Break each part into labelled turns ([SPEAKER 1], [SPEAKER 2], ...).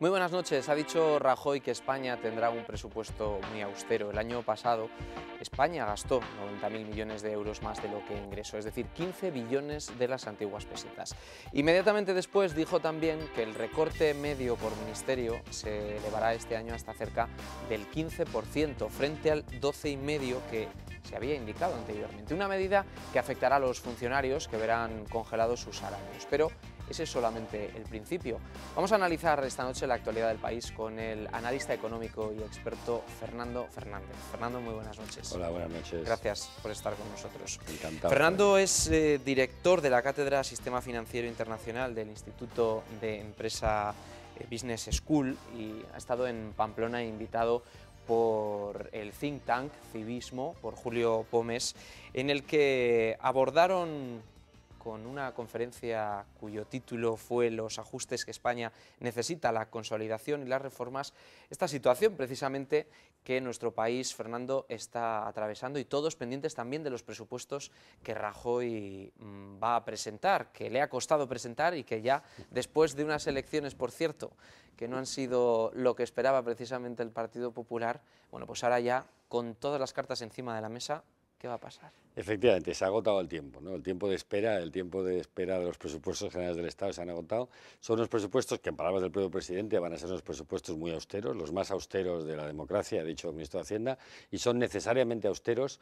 [SPEAKER 1] Muy buenas noches. Ha dicho Rajoy que España tendrá un presupuesto muy austero. El año pasado España gastó 90.000 millones de euros más de lo que ingresó, es decir, 15 billones de las antiguas pesetas. Inmediatamente después dijo también que el recorte medio por ministerio se elevará este año hasta cerca del 15%, frente al 12,5% que se había indicado anteriormente. Una medida que afectará a los funcionarios, que verán congelados sus salarios. Pero ese es solamente el principio. Vamos a analizar esta noche la actualidad del país con el analista económico y experto Fernando Fernández. Fernando, muy buenas noches.
[SPEAKER 2] Hola, buenas noches.
[SPEAKER 1] Gracias por estar con nosotros.
[SPEAKER 2] Encantado.
[SPEAKER 1] Fernando es director de la Cátedra Sistema Financiero Internacional del Instituto de Empresa Business School y ha estado en Pamplona invitado por el think tank Civismo, por Julio Pómez, en el que abordaron con una conferencia cuyo título fue Los ajustes que España necesita, la consolidación y las reformas, esta situación precisamente que nuestro país, Fernando, está atravesando, y todos pendientes también de los presupuestos que Rajoy va a presentar, que le ha costado presentar y que ya después de unas elecciones, por cierto, que no han sido lo que esperaba precisamente el Partido Popular, bueno, pues ahora ya con todas las cartas encima de la mesa, ¿qué va a pasar?
[SPEAKER 2] Efectivamente, se ha agotado el tiempo, ¿no? El tiempo de espera de los presupuestos generales del Estado se han agotado. Son unos presupuestos que, en palabras del propio presidente, van a ser unos presupuestos muy austeros, los más austeros de la democracia, ha dicho el ministro de Hacienda, y son necesariamente austeros,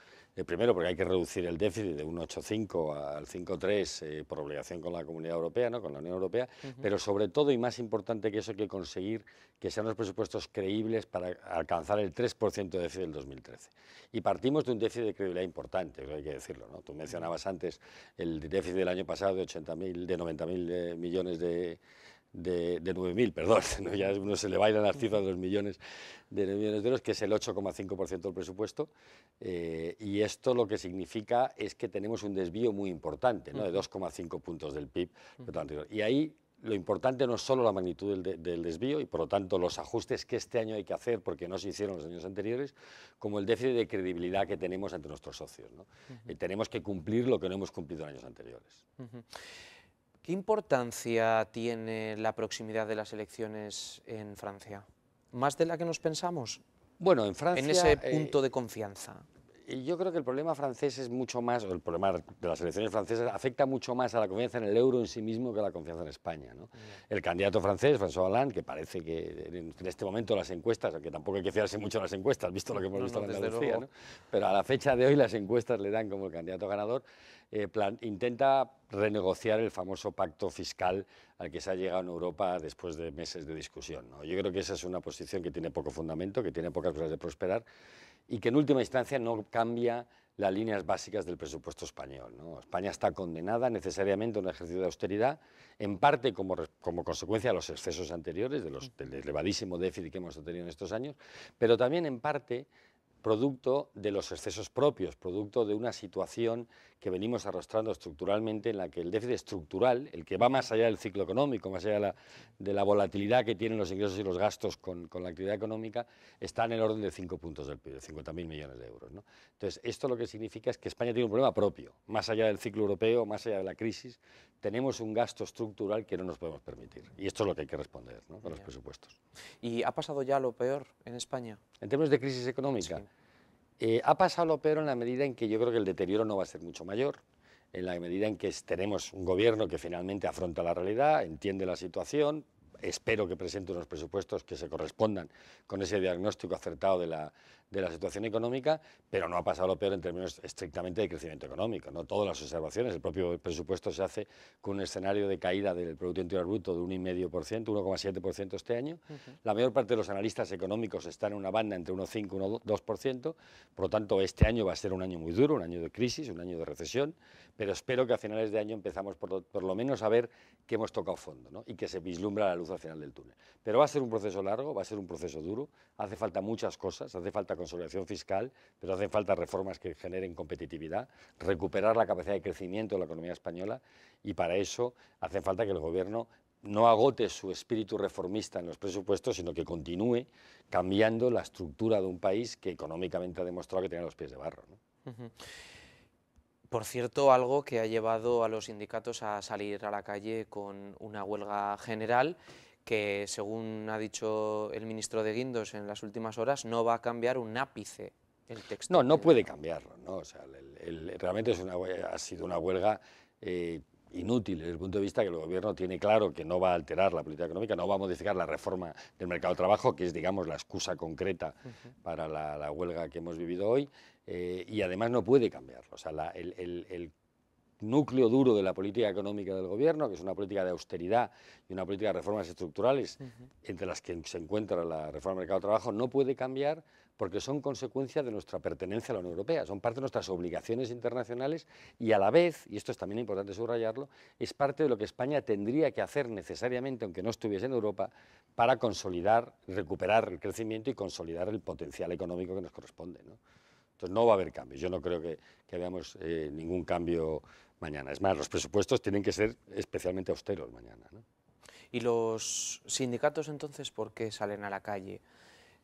[SPEAKER 2] primero porque hay que reducir el déficit de 1,85 al 5,3 por obligación con la Comunidad Europea, ¿no? Con la Unión Europea, pero sobre todo, y más importante que eso, hay que conseguir que sean unos presupuestos creíbles para alcanzar el 3% de déficit del 2013. Y partimos de un déficit de credibilidad importante, hay que decirlo, ¿no? Tú mencionabas antes el déficit del año pasado de 90.000 millones de 9.000, perdón, ¿no? Ya uno se le bailan las cifras de los millones de euros, que es el 8,5% del presupuesto, y esto lo que significa es que tenemos un desvío muy importante, ¿no? De 2,5 puntos del PIB. Y ahí lo importante no es solo la magnitud del desvío y, por lo tanto, los ajustes que este año hay que hacer porque no se hicieron los años anteriores, como el déficit de credibilidad que tenemos ante nuestros socios, ¿no? Tenemos que cumplir lo que no hemos cumplido en años anteriores.
[SPEAKER 1] ¿Qué importancia tiene la proximidad de las elecciones en Francia? ¿Más de la que nos pensamos?
[SPEAKER 2] Bueno, en Francia,
[SPEAKER 1] en ese punto de confianza.
[SPEAKER 2] Yo creo que el problema francés es mucho más, o el problema de las elecciones francesas afecta mucho más a la confianza en el euro en sí mismo que a la confianza en España, ¿no? El candidato francés, François Hollande, que parece que en este momento las encuestas, aunque tampoco hay que fiarse mucho de las encuestas, visto lo que hemos visto en Andalucía, ¿no? Pero a la fecha de hoy las encuestas le dan como el candidato ganador, intenta renegociar el famoso pacto fiscal al que se ha llegado en Europa después de meses de discusión, ¿no? Yo creo que esa es una posición que tiene poco fundamento, que tiene pocas posibilidades de prosperar, y que en última instancia no cambia las líneas básicas del presupuesto español, ¿no? España está condenada necesariamente a un ejercicio de austeridad, en parte como consecuencia de los excesos anteriores, del elevadísimo déficit que hemos tenido en estos años, pero también en parte producto de los excesos propios, producto de una situación que venimos arrastrando estructuralmente, en la que el déficit estructural, el que va más allá del ciclo económico, más allá de la volatilidad que tienen los ingresos y los gastos con la actividad económica, está en el orden de 5 puntos del PIB, de 50.000 millones de euros, ¿no? Entonces, esto lo que significa es que España tiene un problema propio, más allá del ciclo europeo, más allá de la crisis, tenemos un gasto estructural que no nos podemos permitir. Y esto es lo que hay que responder, ¿no? Con los presupuestos.
[SPEAKER 1] ¿Y ha pasado ya lo peor en España?
[SPEAKER 2] En términos de crisis económica, sí. Ha pasado lo peor en la medida en que yo creo que el deterioro no va a ser mucho mayor, en la medida en que tenemos un gobierno que finalmente afronta la realidad, entiende la situación. Espero que presente unos presupuestos que se correspondan con ese diagnóstico acertado de la situación económica, pero no ha pasado lo peor en términos estrictamente de crecimiento económico, ¿no? Todas las observaciones, el propio presupuesto se hace con un escenario de caída del Producto Interior Bruto de 1,5%, 1,7% este año. La mayor parte de los analistas económicos están en una banda entre 1,5 y 1,2%, por lo tanto este año va a ser un año muy duro, un año de crisis, un año de recesión, pero espero que a finales de año empezamos por lo menos a ver que hemos tocado fondo, ¿no? Y que se vislumbra la luz al final del túnel. Pero va a ser un proceso largo, va a ser un proceso duro, hace falta muchas cosas, hace falta consolidación fiscal, pero hacen falta reformas que generen competitividad, recuperar la capacidad de crecimiento de la economía española, y para eso hace falta que el gobierno no agote su espíritu reformista en los presupuestos, sino que continúe cambiando la estructura de un país que económicamente ha demostrado que tiene los pies de barro, ¿no?
[SPEAKER 1] Por cierto, algo que ha llevado a los sindicatos a salir a la calle con una huelga general que, según ha dicho el ministro de Guindos en las últimas horas, no va a cambiar un ápice el texto.
[SPEAKER 2] No, no puede cambiarlo, ¿no? O sea, realmente ha sido una huelga inútil desde el punto de vista que el Gobierno tiene claro que no va a alterar la política económica, no va a modificar la reforma del mercado de trabajo, que es, digamos, la excusa concreta para la huelga que hemos vivido hoy, y además no puede cambiarlo. O sea, el núcleo duro de la política económica del Gobierno, que es una política de austeridad y una política de reformas estructurales, entre las que se encuentra la reforma del mercado de trabajo, no puede cambiar porque son consecuencia de nuestra pertenencia a la Unión Europea, son parte de nuestras obligaciones internacionales y a la vez, y esto es también importante subrayarlo, es parte de lo que España tendría que hacer necesariamente, aunque no estuviese en Europa, para consolidar, recuperar el crecimiento y consolidar el potencial económico que nos corresponde, ¿no? Entonces no va a haber cambios, yo no creo que veamos ningún cambio mañana. Es más, los presupuestos tienen que ser especialmente austeros mañana, ¿no?
[SPEAKER 1] ¿Y los sindicatos entonces por qué salen a la calle?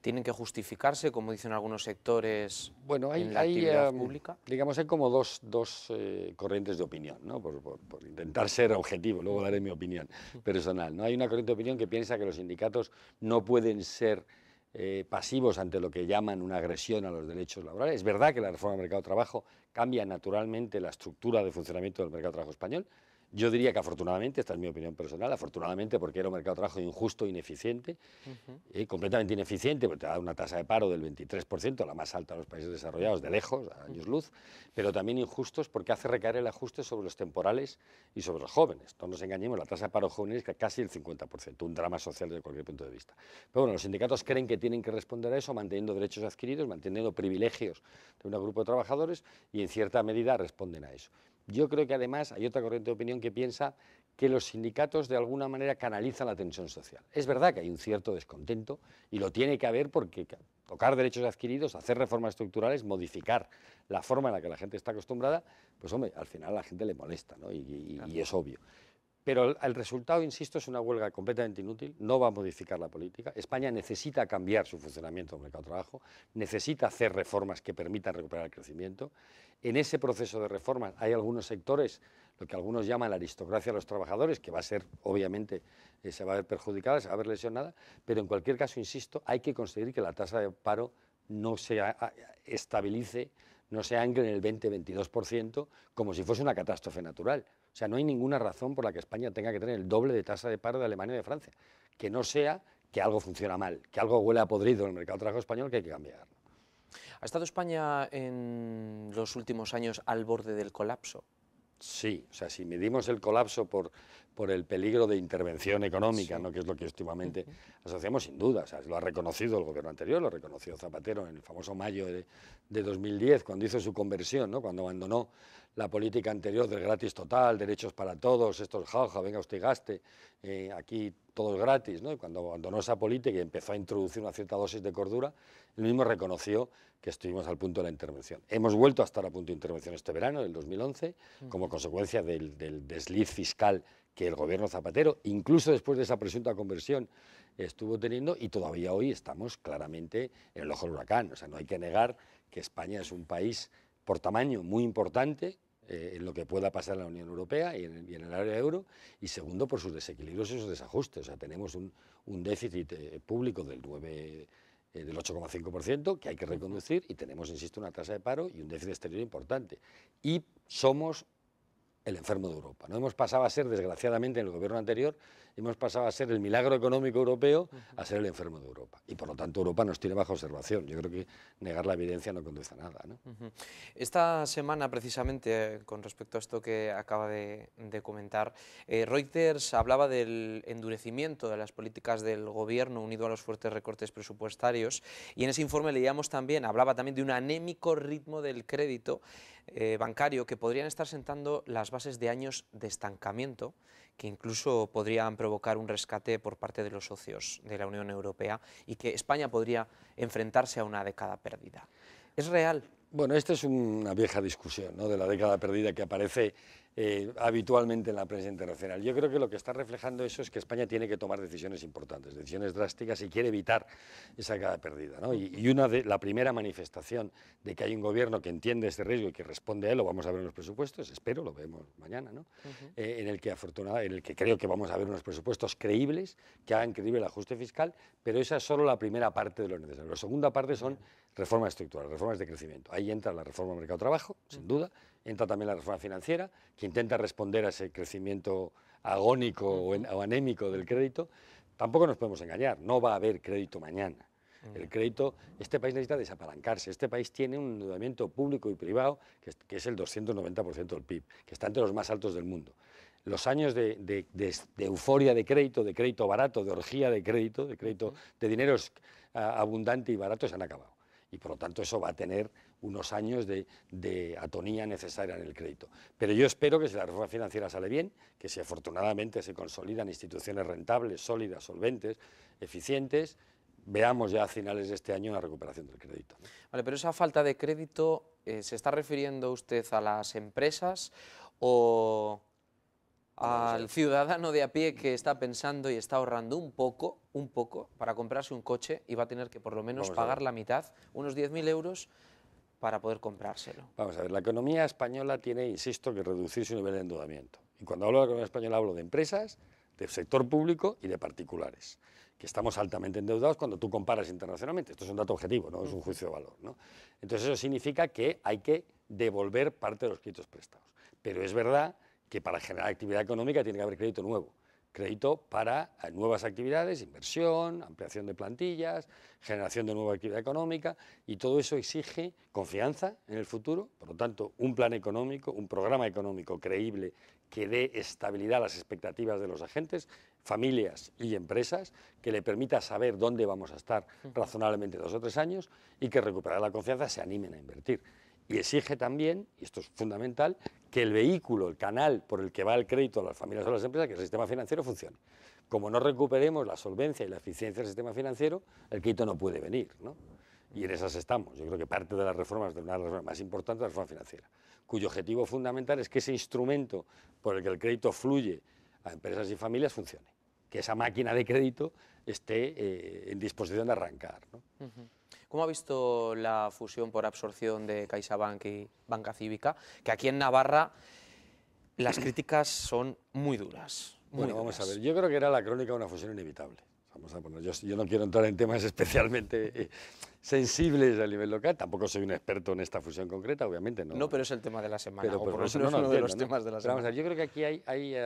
[SPEAKER 1] ¿Tienen que justificarse, como dicen algunos sectores, en la actividad pública?
[SPEAKER 2] Digamos, hay como dos corrientes de opinión, ¿no? Por intentar ser objetivo, luego daré mi opinión personal, ¿no? Hay una corriente de opinión que piensa que los sindicatos no pueden ser pasivos ante lo que llaman una agresión a los derechos laborales. Es verdad que la reforma del mercado de trabajo cambia naturalmente la estructura de funcionamiento del mercado de trabajo español. Yo diría que afortunadamente, esta es mi opinión personal, afortunadamente porque era un mercado de trabajo injusto, ineficiente, completamente ineficiente, porque te da una tasa de paro del 23%, la más alta de los países desarrollados, de lejos, a años luz, pero también injustos porque hace recaer el ajuste sobre los temporales y sobre los jóvenes. No nos engañemos, la tasa de paro juvenil es casi el 50%, un drama social desde cualquier punto de vista. Pero bueno, los sindicatos creen que tienen que responder a eso manteniendo derechos adquiridos, manteniendo privilegios de un grupo de trabajadores y en cierta medida responden a eso. Yo creo que además hay otra corriente de opinión que piensa que los sindicatos de alguna manera canalizan la tensión social. Es verdad que hay un cierto descontento y lo tiene que haber porque tocar derechos adquiridos, hacer reformas estructurales, modificar la forma en la que la gente está acostumbrada, pues hombre, al final a la gente le molesta, ¿no? Y es obvio. Pero el resultado, insisto, es una huelga completamente inútil, no va a modificar la política. España necesita cambiar su funcionamiento del mercado de trabajo, necesita hacer reformas que permitan recuperar el crecimiento. En ese proceso de reformas hay algunos sectores, lo que algunos llaman la aristocracia de los trabajadores, que va a ser, obviamente, se va a ver perjudicada, se va a ver lesionada, pero en cualquier caso, insisto, hay que conseguir que la tasa de paro no se estabilice, no se ancle en el 20-22%, como si fuese una catástrofe natural. O sea, no hay ninguna razón por la que España tenga que tener el doble de tasa de paro de Alemania y de Francia. Que no sea que algo funciona mal, que algo huele a podrido en el mercado de trabajo español que hay que cambiar.
[SPEAKER 1] ¿Ha estado España en los últimos años al borde del colapso?
[SPEAKER 2] Sí, o sea, si medimos el colapso por el peligro de intervención económica,
[SPEAKER 1] Sí.
[SPEAKER 2] ¿no? Que es lo que últimamente asociamos, sin duda. O sea, lo ha reconocido el gobierno anterior, lo reconoció Zapatero en el famoso mayo de 2010, cuando hizo su conversión, ¿no? Cuando abandonó la política anterior del gratis total, derechos para todos, esto es jauja, venga usted y gaste, aquí todo es gratis, ¿no? Y cuando abandonó esa política y empezó a introducir una cierta dosis de cordura, él mismo reconoció que estuvimos al punto de la intervención. Hemos vuelto a estar a punto de intervención este verano, del 2011, como consecuencia del desliz fiscal que el gobierno Zapatero, incluso después de esa presunta conversión, estuvo teniendo, y todavía hoy estamos claramente en el ojo del huracán. O sea, no hay que negar que España es un país por tamaño muy importante en lo que pueda pasar en la Unión Europea y en el área euro, y segundo, por sus desequilibrios y sus desajustes. O sea, tenemos un déficit público del 8,5% que hay que reconducir, y tenemos, insisto, una tasa de paro y un déficit exterior importante. Y somos el enfermo de Europa. No hemos pasado a ser, desgraciadamente, en el gobierno anterior, hemos pasado a ser el milagro económico europeo a ser el enfermo de Europa. Y por lo tanto Europa nos tiene bajo observación. Yo creo que negar la evidencia no conduce a nada, ¿no?
[SPEAKER 1] Esta semana, precisamente, con respecto a esto que acaba de comentar, Reuters hablaba del endurecimiento de las políticas del gobierno unido a los fuertes recortes presupuestarios, y en ese informe leíamos también, hablaba también de un anémico ritmo del crédito bancario que podrían estar sentando las bases de años de estancamiento, que incluso podrían provocar un rescate por parte de los socios de la Unión Europea, y que España podría enfrentarse a una década perdida. ¿Es real?
[SPEAKER 2] Bueno, esta es una vieja discusión, ¿no?, de la década perdida, que aparece habitualmente en la prensa internacional. Yo creo que lo que está reflejando eso es que España tiene que tomar decisiones importantes, decisiones drásticas, y quiere evitar esa cara perdida, ¿no? Y la primera manifestación de que hay un gobierno que entiende este riesgo y que responde a él, lo vamos a ver en los presupuestos, espero, lo vemos mañana, ¿no? En el que creo que vamos a ver unos presupuestos creíbles, que hagan creíble el ajuste fiscal, pero esa es solo la primera parte de lo necesario. La segunda parte son reformas estructurales, reformas de crecimiento. Ahí entra la reforma del mercado de trabajo, sin duda, entra también la reforma financiera, que intenta responder a ese crecimiento agónico o anémico del crédito. Tampoco nos podemos engañar, no va a haber crédito mañana. El crédito, este país necesita desapalancarse, este país tiene un endeudamiento público y privado que es el 290% del PIB, que está entre los más altos del mundo. Los años de euforia de crédito barato, de orgía de crédito de dinero abundante y barato se han acabado. Y por lo tanto eso va a tener unos años de atonía necesaria en el crédito. Pero yo espero que si la reforma financiera sale bien, que si afortunadamente se consolidan instituciones rentables, sólidas, solventes, eficientes, veamos ya a finales de este año una recuperación del crédito, ¿no?
[SPEAKER 1] Vale, pero esa falta de crédito, ¿se está refiriendo usted a las empresas o al ciudadano de a pie que está pensando y está ahorrando un poco, para comprarse un coche y va a tener que por lo menos pagar la mitad, unos 10.000 euros, para poder comprárselo?
[SPEAKER 2] Vamos a ver, la economía española tiene, insisto, que reducir su nivel de endeudamiento. Y cuando hablo de la economía española hablo de empresas, del sector público y de particulares, que estamos altamente endeudados cuando tú comparas internacionalmente. Esto es un dato objetivo, no es un juicio de valor, ¿no? Entonces eso significa que hay que devolver parte de los créditos prestados. Pero es verdad que para generar actividad económica tiene que haber crédito nuevo. Crédito para nuevas actividades, inversión, ampliación de plantillas, generación de nueva actividad económica, y todo eso exige confianza en el futuro. Por lo tanto, un plan económico, un programa económico creíble que dé estabilidad a las expectativas de los agentes, familias y empresas, que le permita saber dónde vamos a estar razonablemente 2 o 3 años y que recuperar la confianza se animen a invertir. Y exige también, y esto es fundamental, que el vehículo, el canal por el que va el crédito a las familias o a las empresas, que el sistema financiero funcione. Como no recuperemos la solvencia y la eficiencia del sistema financiero, el crédito no puede venir, ¿no? Y en esas estamos. Yo creo que parte de las reformas, de una de las reformas más importantes, es la reforma financiera, cuyo objetivo fundamental es que ese instrumento por el que el crédito fluye a empresas y familias funcione, que esa máquina de crédito esté en disposición de arrancar, ¿no?
[SPEAKER 1] ¿Cómo ha visto la fusión por absorción de CaixaBank y Banca Cívica? Que aquí en Navarra las críticas son muy duras.
[SPEAKER 2] Bueno, vamos a ver, yo creo que era la crónica de una fusión inevitable. Vamos a poner, yo no quiero entrar en temas especialmente sensibles a nivel local, tampoco soy un experto en esta fusión concreta, obviamente. No,
[SPEAKER 1] pero es el tema de la semana,
[SPEAKER 2] pero
[SPEAKER 1] o por lo menos
[SPEAKER 2] uno
[SPEAKER 1] de los temas de la semana.
[SPEAKER 2] Vamos a ver, yo creo que aquí hay,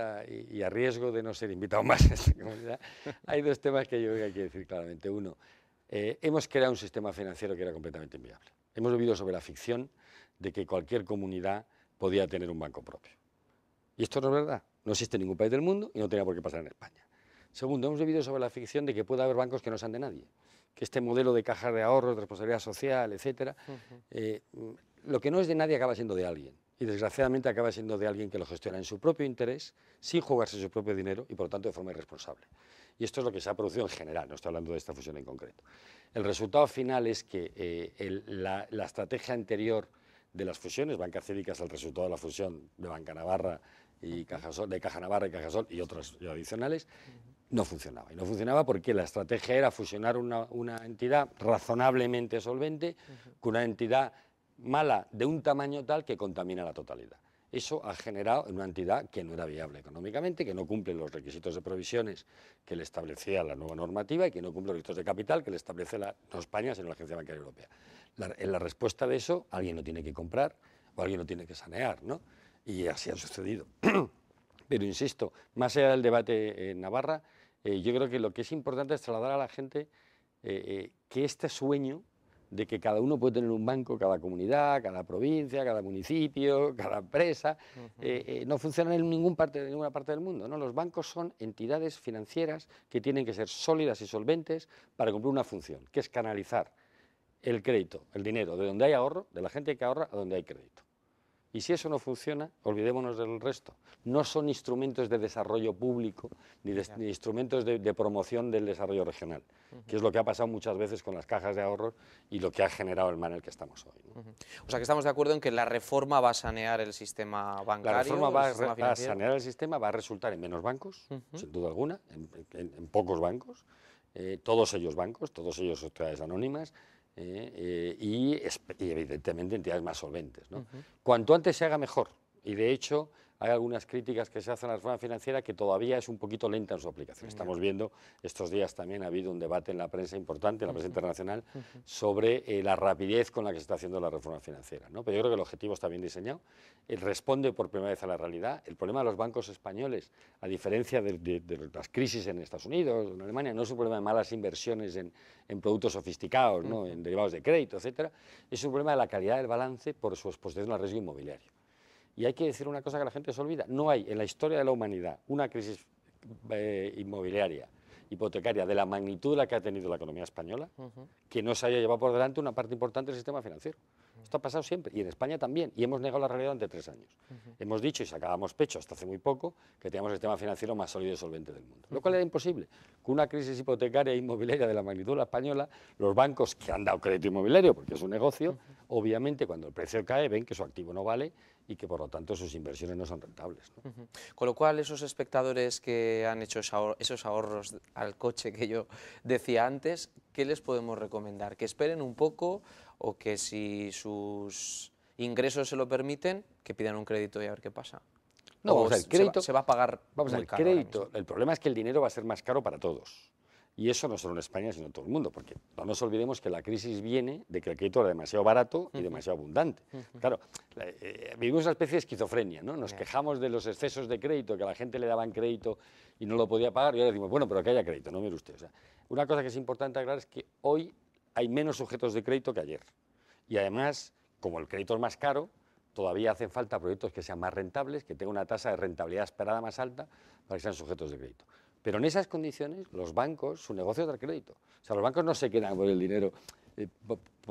[SPEAKER 2] y a riesgo de no ser invitado más en esta comunidad, hay 2 temas que yo creo que hay que decir claramente. Uno, hemos creado un sistema financiero que era completamente inviable. Hemos vivido sobre la ficción de que cualquier comunidad podía tener un banco propio. Y esto no es verdad. No existe ningún país del mundo y no tenía por qué pasar en España. Segundo, hemos vivido sobre la ficción de que puede haber bancos que no sean de nadie, que este modelo de caja de ahorros, de responsabilidad social, etcétera, lo que no es de nadie acaba siendo de alguien. Y desgraciadamente acaba siendo de alguien que lo gestiona en su propio interés, sin jugarse su propio dinero y por lo tanto de forma irresponsable. Y esto es lo que se ha producido en general, no estoy hablando de esta fusión en concreto. El resultado final es que la estrategia anterior de las fusiones, Banca Cívica es el resultado de la fusión de Banca Navarra y Cajasol, de Caja Navarra y Cajasol y otros adicionales, no funcionaba. Y no funcionaba porque la estrategia era fusionar una entidad razonablemente solvente con una entidad mala de un tamaño tal que contamina la totalidad. Eso ha generado una entidad que no era viable económicamente, que no cumple los requisitos de provisiones que le establecía la nueva normativa y que no cumple los requisitos de capital que le establece no España, sino la Agencia Bancaria Europea. En la respuesta de eso, alguien lo tiene que comprar o alguien lo tiene que sanear, ¿no? Y así ha sucedido. Pero insisto, más allá del debate en Navarra, yo creo que lo que es importante es trasladar a la gente que este sueño de que cada uno puede tener un banco, cada comunidad, cada provincia, cada municipio, cada empresa, no funciona en ninguna parte del mundo, ¿no? Los bancos son entidades financieras que tienen que ser sólidas y solventes para cumplir una función, que es canalizar el crédito, el dinero, de donde hay ahorro, de la gente que ahorra, a donde hay crédito. Y si eso no funciona, olvidémonos del resto. No son instrumentos de desarrollo público ni instrumentos de promoción del desarrollo regional, que es lo que ha pasado muchas veces con las cajas de ahorros y lo que ha generado el mal en el que estamos hoy, ¿no?
[SPEAKER 1] O sea que estamos de acuerdo en que la reforma va a sanear el sistema bancario.
[SPEAKER 2] La reforma va a
[SPEAKER 1] financiero.
[SPEAKER 2] sanear el sistema, va a resultar en menos bancos, sin duda alguna, en pocos bancos, todos ellos bancos, todos ellos sociedades anónimas, y evidentemente entidades más solventes, ¿no? Cuanto antes se haga mejor, y de hecho hay algunas críticas que se hacen a la reforma financiera que todavía es un poquito lenta en su aplicación. Estamos viendo, estos días también ha habido un debate en la prensa importante, en la prensa internacional, sobre la rapidez con la que se está haciendo la reforma financiera, ¿no? Pero yo creo que el objetivo está bien diseñado, responde por primera vez a la realidad. El problema de los bancos españoles, a diferencia de las crisis en Estados Unidos, en Alemania, no es un problema de malas inversiones en productos sofisticados, ¿no? En derivados de crédito, etcétera, es un problema de la calidad del balance por su exposición al riesgo inmobiliario. Y hay que decir una cosa que la gente se olvida, no hay en la historia de la humanidad una crisis inmobiliaria, hipotecaria, de la magnitud de la que ha tenido la economía española, que no se haya llevado por delante una parte importante del sistema financiero. Esto ha pasado siempre, y en España también, y hemos negado la realidad durante 3 años. Hemos dicho, y sacábamos pecho hasta hace muy poco, que teníamos el sistema financiero más sólido y solvente del mundo. Lo cual era imposible. Con una crisis hipotecaria e inmobiliaria de la magnitud de la española, los bancos que han dado crédito inmobiliario, porque es un negocio, obviamente cuando el precio cae ven que su activo no vale y que por lo tanto sus inversiones no son rentables, ¿no?
[SPEAKER 1] Con lo cual, esos espectadores que han hecho esos ahorros al coche que yo decía antes, ¿qué les podemos recomendar? ¿Que esperen un poco o que si sus ingresos se lo permiten, que pidan un crédito y a ver qué pasa?
[SPEAKER 2] No, o sea, el crédito
[SPEAKER 1] se va a pagar muy caro ahora mismo.
[SPEAKER 2] El problema es que el dinero va a ser más caro para todos. Y eso no solo en España, sino en todo el mundo, porque no nos olvidemos que la crisis viene de que el crédito era demasiado barato y demasiado abundante. Claro, vivimos una especie de esquizofrenia, ¿no? Nos quejamos de los excesos de crédito, que a la gente le daban crédito y no lo podía pagar, y ahora decimos, bueno, pero que haya crédito, no mire usted. O sea, una cosa que es importante aclarar es que hoy hay menos sujetos de crédito que ayer. Y además, como el crédito es más caro, todavía hacen falta proyectos que sean más rentables, que tengan una tasa de rentabilidad esperada más alta para que sean sujetos de crédito. Pero en esas condiciones, los bancos, su negocio es dar crédito. O sea, los bancos no se quedan por el dinero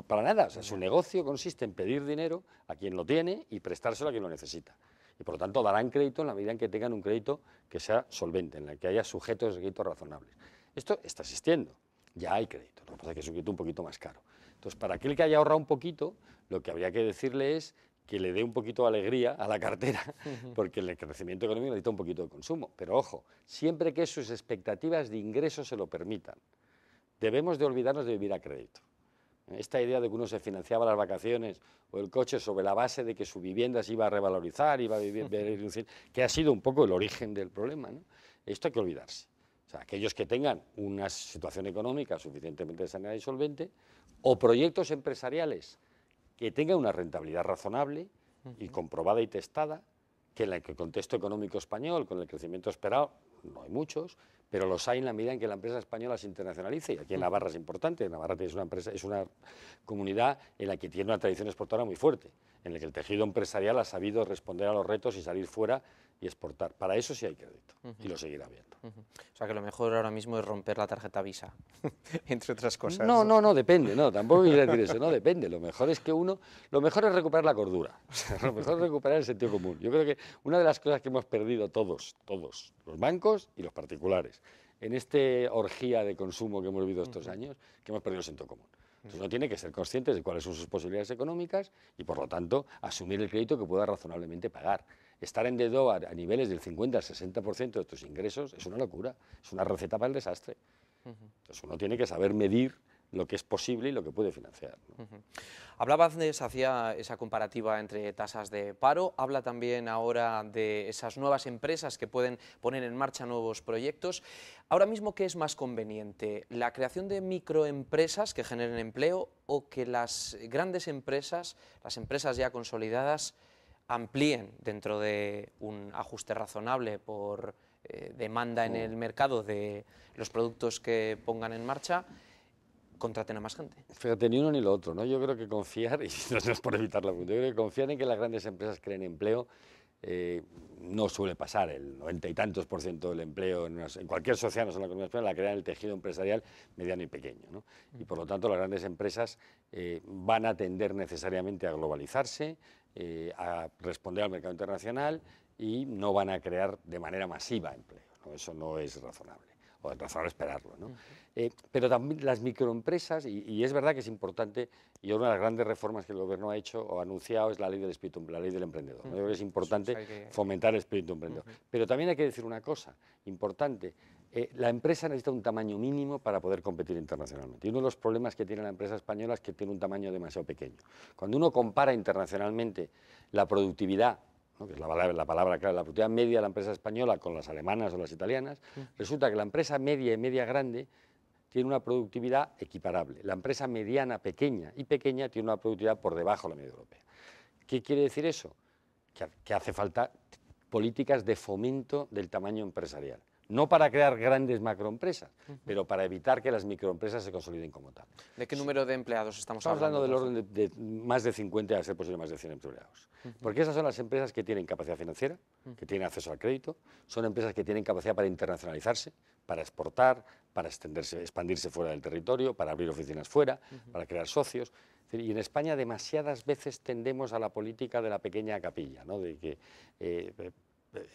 [SPEAKER 2] para nada. O sea, su negocio consiste en pedir dinero a quien lo tiene y prestárselo a quien lo necesita. Y por lo tanto darán crédito en la medida en que tengan un crédito que sea solvente, en el que haya sujetos de crédito razonables. Esto está existiendo, ya hay crédito, lo que pasa es que es un crédito un poquito más caro. Entonces, para aquel que haya ahorrado un poquito, lo que habría que decirle es que le dé un poquito de alegría a la cartera, porque el crecimiento económico necesita un poquito de consumo. Pero ojo, siempre que sus expectativas de ingresos se lo permitan, debemos de olvidarnos de vivir a crédito. Esta idea de que uno se financiaba las vacaciones o el coche sobre la base de que su vivienda se iba a revalorizar, iba a vivir, que ha sido un poco el origen del problema, ¿no? Esto hay que olvidarse. O sea, aquellos que tengan una situación económica suficientemente saneada y solvente, o proyectos empresariales que tengan una rentabilidad razonable y comprobada y testada, que en el contexto económico español, con el crecimiento esperado, no hay muchos, pero los hay en la medida en que la empresa española se internacionalice, y aquí en Navarra es importante. Navarra es una comunidad en la que tiene una tradición exportadora muy fuerte, en la que el tejido empresarial ha sabido responder a los retos y salir fuera y exportar. Para eso sí hay crédito, y lo seguirá habiendo.
[SPEAKER 1] O sea que lo mejor ahora mismo es romper la tarjeta Visa, entre otras cosas.
[SPEAKER 2] No, depende, no, tampoco quiero decir eso, no, depende. Lo mejor es es recuperar la cordura, lo mejor es recuperar el sentido común. Yo creo que una de las cosas que hemos perdido todos, los bancos y los particulares, en esta orgía de consumo que hemos vivido estos años, que hemos perdido el sentido común. Entonces uno tiene que ser consciente de cuáles son sus posibilidades económicas y, por lo tanto, asumir el crédito que pueda razonablemente pagar. Estar endeudado a niveles del 50 al 60% de tus ingresos es una locura, es una receta para el desastre. Entonces uno tiene que saber medir lo que es posible y lo que puede financiar, ¿no?
[SPEAKER 1] Hablaba antes, hacía esa comparativa entre tasas de paro, habla también ahora de esas nuevas empresas que pueden poner en marcha nuevos proyectos. Ahora mismo, ¿qué es más conveniente? ¿La creación de microempresas que generen empleo o que las grandes empresas, las empresas ya consolidadas, amplíen dentro de un ajuste razonable por demanda en el mercado de los productos que pongan en marcha, contraten a más gente?
[SPEAKER 2] Fíjate, ni uno ni lo otro, ¿no? Yo creo que confiar, y no es por evitar la pregunta, yo creo que confiar en que las grandes empresas creen empleo no suele pasar. El 90 y tantos % del empleo en cualquier sociedad, no solo en la economía española, la crea en el tejido empresarial mediano y pequeño, ¿no? Y por lo tanto las grandes empresas van a tender necesariamente a globalizarse, a responder al mercado internacional y no van a crear de manera masiva empleo, ¿no? Eso no es razonable, o es razonable esperarlo, ¿no? Pero también las microempresas, y es verdad que es importante, y una de las grandes reformas que el Gobierno ha hecho o ha anunciado es la ley del espíritu, la ley del emprendedor, ¿no? Yo creo que es importante fomentar el espíritu emprendedor. Pero también hay que decir una cosa importante, la empresa necesita un tamaño mínimo para poder competir internacionalmente. Y uno de los problemas que tiene la empresa española es que tiene un tamaño demasiado pequeño. Cuando uno compara internacionalmente la productividad, ¿no?, que es la palabra clave, la productividad media de la empresa española con las alemanas o las italianas, resulta que la empresa media y media grande tiene una productividad equiparable. La empresa mediana, pequeña y pequeña tiene una productividad por debajo de la media europea. ¿Qué quiere decir eso? Que hace falta políticas de fomento del tamaño empresarial. No para crear grandes macroempresas, pero para evitar que las microempresas se consoliden como tal.
[SPEAKER 1] ¿De qué número de empleados estamos
[SPEAKER 2] hablando?
[SPEAKER 1] Estamos
[SPEAKER 2] hablando del orden de más de 50, a ser posible más de 100 empleados. Porque esas son las empresas que tienen capacidad financiera, que tienen acceso al crédito, son empresas que tienen capacidad para internacionalizarse, para exportar, para expandirse fuera del territorio, para abrir oficinas fuera, para crear socios. Y en España demasiadas veces tendemos a la política de la pequeña capilla, ¿no? De que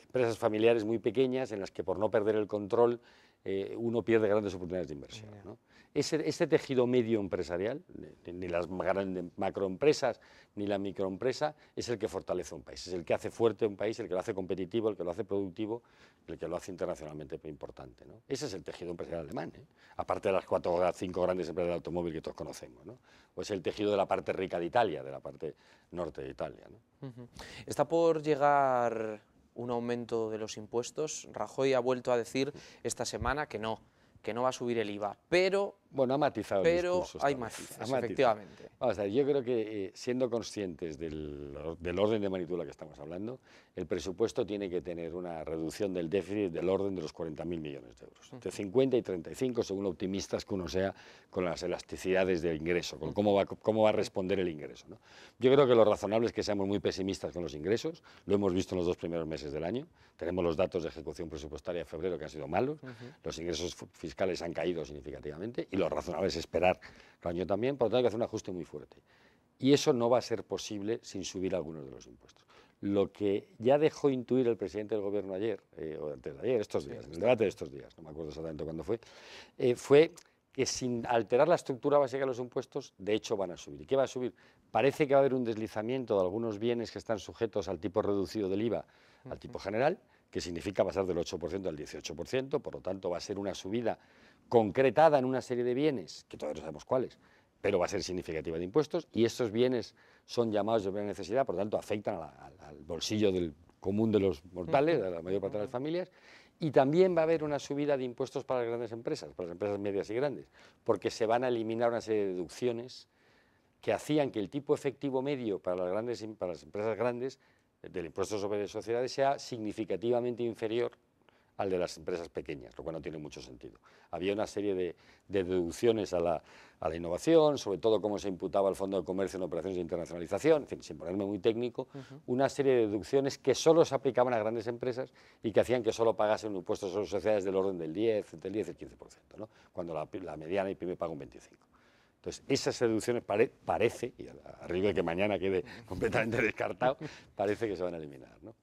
[SPEAKER 2] empresas familiares muy pequeñas en las que por no perder el control uno pierde grandes oportunidades de inversión, ¿no? Ese tejido medio empresarial, ni las grandes macroempresas ni la microempresa, es el que fortalece un país, es el que hace fuerte un país, el que lo hace competitivo, el que lo hace productivo, el que lo hace internacionalmente importante, ¿no? Ese es el tejido empresarial alemán, aparte de las 4 o 5 grandes empresas del automóvil que todos conocemos, ¿no? O es el tejido de la parte rica de Italia, de la parte norte de Italia, ¿no?
[SPEAKER 1] Está por llegar un aumento de los impuestos. Rajoy ha vuelto a decir esta semana que no va a subir el IVA, pero...
[SPEAKER 2] Bueno, ha matizado el discurso.
[SPEAKER 1] Hay matices, efectivamente.
[SPEAKER 2] Vamos a ver, yo creo que siendo conscientes del orden de magnitud de la que estamos hablando, el presupuesto tiene que tener una reducción del déficit del orden de los 40.000 millones de euros. De 50 y 35, según lo optimistas que uno sea con las elasticidades del ingreso, con cómo va a responder el ingreso, ¿no? Yo creo que lo razonable es que seamos muy pesimistas con los ingresos. Lo hemos visto en los 2 primeros meses del año. Tenemos los datos de ejecución presupuestaria de febrero que han sido malos. Los ingresos fiscales han caído significativamente y lo razonable es esperar el año también, por lo tanto hay que hacer un ajuste muy fuerte. Y eso no va a ser posible sin subir algunos de los impuestos. Lo que ya dejó intuir el presidente del Gobierno ayer, o antes de ayer, estos días, en el debate de estos días, no me acuerdo exactamente cuándo fue que sin alterar la estructura básica de los impuestos, de hecho van a subir. ¿Y qué va a subir? Parece que va a haber un deslizamiento de algunos bienes que están sujetos al tipo reducido del IVA, al tipo general, que significa pasar del 8% al 18%, por lo tanto va a ser una subida concretada en una serie de bienes, que todavía no sabemos cuáles, pero va a ser significativa de impuestos, y estos bienes son llamados de primera necesidad, por lo tanto afectan al bolsillo del común de los mortales, de la mayor parte de las familias, y también va a haber una subida de impuestos para las grandes empresas, para las empresas medias y grandes, porque se van a eliminar una serie de deducciones que hacían que el tipo efectivo medio para las empresas grandes del impuesto sobre sociedades sea significativamente inferior al de las empresas pequeñas, lo cual no tiene mucho sentido. Había una serie de deducciones a la innovación, sobre todo cómo se imputaba el Fondo de Comercio en operaciones de internacionalización, en fin, sin ponerme muy técnico, una serie de deducciones que solo se aplicaban a grandes empresas y que hacían que solo pagasen impuestos sobre sociedades del orden del 10, entre el 10 y el 15%, ¿no? Cuando la mediana y pyme paga un 25%. Entonces, esas deducciones parece, y a riesgo de que mañana quede completamente descartado, parece que se van a eliminar, ¿no?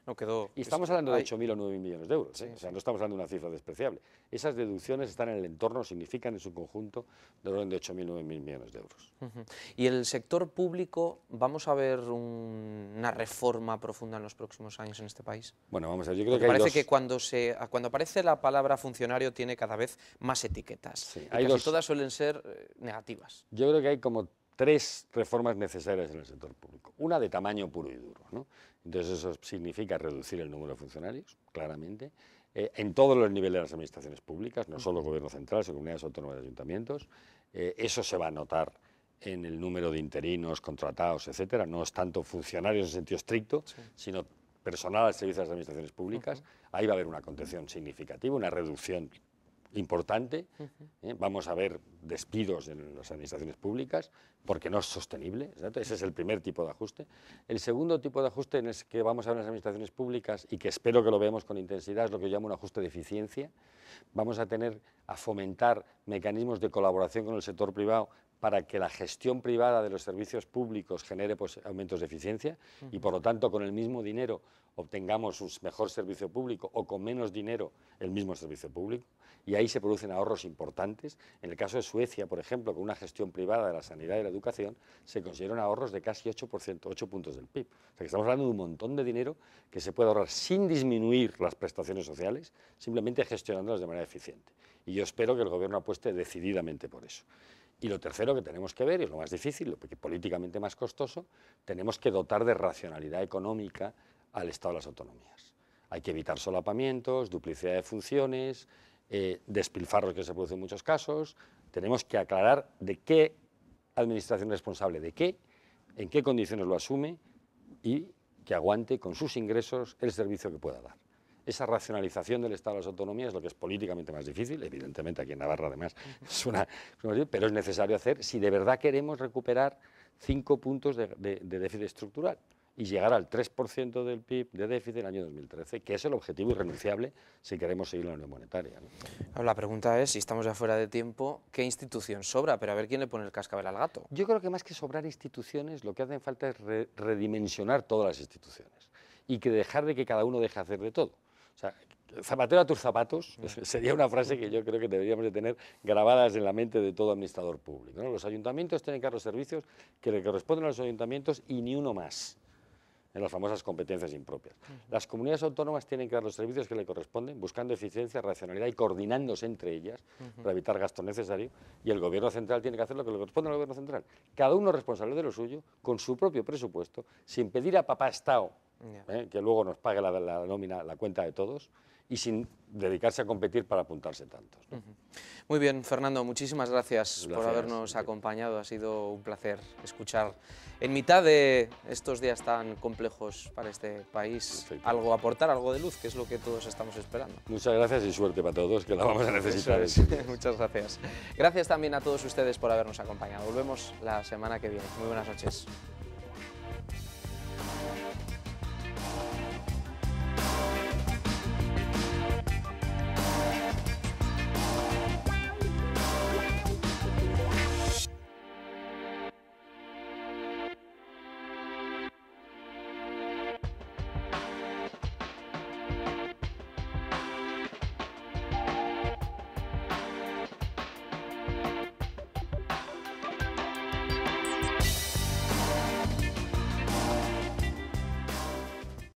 [SPEAKER 1] No quedó.
[SPEAKER 2] Y estamos hablando de 8.000 o 9.000 millones de euros, ¿eh? O sea, no estamos hablando de una cifra despreciable. Esas deducciones están en el entorno, significan en su conjunto del orden de 8.000 o 9.000 millones de euros.
[SPEAKER 1] ¿Y el sector público, vamos a ver una reforma profunda en los próximos años en este país?
[SPEAKER 2] Bueno, vamos a ver, yo creo que
[SPEAKER 1] parece que cuando aparece la palabra funcionario tiene cada vez más etiquetas. Sí, y casi todas suelen ser negativas.
[SPEAKER 2] Yo creo que hay como 3 reformas necesarias en el sector público. Una de tamaño puro y duro, ¿no? Entonces eso significa reducir el número de funcionarios, claramente, en todos los niveles de las administraciones públicas, no solo el Gobierno central, sino comunidades autónomas y ayuntamientos. Eso se va a notar en el número de interinos, contratados, etcétera. No es tanto funcionarios en sentido estricto, sino personal al servicio de las administraciones públicas. Ahí va a haber una contención significativa, una reducción importante. Vamos a ver despidos en las administraciones públicas porque no es sostenible. ¿Exacto? Ese es el primer tipo de ajuste. El segundo tipo de ajuste en el que vamos a ver en las administraciones públicas y que espero que lo veamos con intensidad es lo que yo llamo un ajuste de eficiencia. Vamos a tener a fomentar mecanismos de colaboración con el sector privado para que la gestión privada de los servicios públicos genere pues, aumentos de eficiencia y, por lo tanto, con el mismo dinero obtengamos un mejor servicio público o con menos dinero el mismo servicio público. Y ahí se producen ahorros importantes. En el caso de Suecia, por ejemplo, con una gestión privada de la sanidad y la educación, se consiguieron ahorros de casi 8%, 8 puntos del PIB. O sea, que estamos hablando de un montón de dinero que se puede ahorrar sin disminuir las prestaciones sociales, simplemente gestionándolas de manera eficiente. Y yo espero que el Gobierno apueste decididamente por eso. Y lo tercero que tenemos que ver, y es lo más difícil, lo políticamente más costoso, tenemos que dotar de racionalidad económica al Estado de las autonomías. Hay que evitar solapamientos, duplicidad de funciones, despilfarros que se producen en muchos casos. Tenemos que aclarar de qué administración es responsable de qué, en qué condiciones lo asume y que aguante con sus ingresos el servicio que pueda dar. Esa racionalización del Estado de las autonomías es lo que es políticamente más difícil, evidentemente aquí en Navarra además pero es necesario hacer si de verdad queremos recuperar 5 puntos de déficit estructural y llegar al 3% del PIB de déficit en el año 2013, que es el objetivo irrenunciable si queremos seguir la Unión Monetaria, ¿no?
[SPEAKER 1] La pregunta es, si estamos ya fuera de tiempo, ¿qué institución sobra? Pero a ver quién le pone el cascabel al gato.
[SPEAKER 2] Yo creo que más que sobrar instituciones, lo que hace falta es redimensionar todas las instituciones y que dejar de que cada uno deje hacer de todo. O sea, zapatero a tus zapatos sería una frase que yo creo que deberíamos de tener grabadas en la mente de todo administrador público, ¿no? Los ayuntamientos tienen que dar los servicios que le corresponden a los ayuntamientos y ni uno más, en las famosas competencias impropias. Las comunidades autónomas tienen que dar los servicios que le corresponden, buscando eficiencia, racionalidad y coordinándose entre ellas para evitar gasto necesario, y el Gobierno central tiene que hacer lo que le corresponde al Gobierno central. Cada uno es responsable de lo suyo, con su propio presupuesto, sin pedir a papá Estado que luego nos pague la nómina, la cuenta de todos, y sin dedicarse a competir para apuntarse tantos, ¿no?
[SPEAKER 1] Muy bien, Fernando, muchísimas gracias por habernos acompañado. Ha sido un placer escuchar, en mitad de estos días tan complejos para este país, aportar algo de luz, que es lo que todos estamos esperando.
[SPEAKER 2] Muchas gracias y suerte para todos, que la vamos a necesitar.
[SPEAKER 1] Muchas gracias. Gracias también a todos ustedes por habernos acompañado. Volvemos la semana que viene. Muy buenas noches.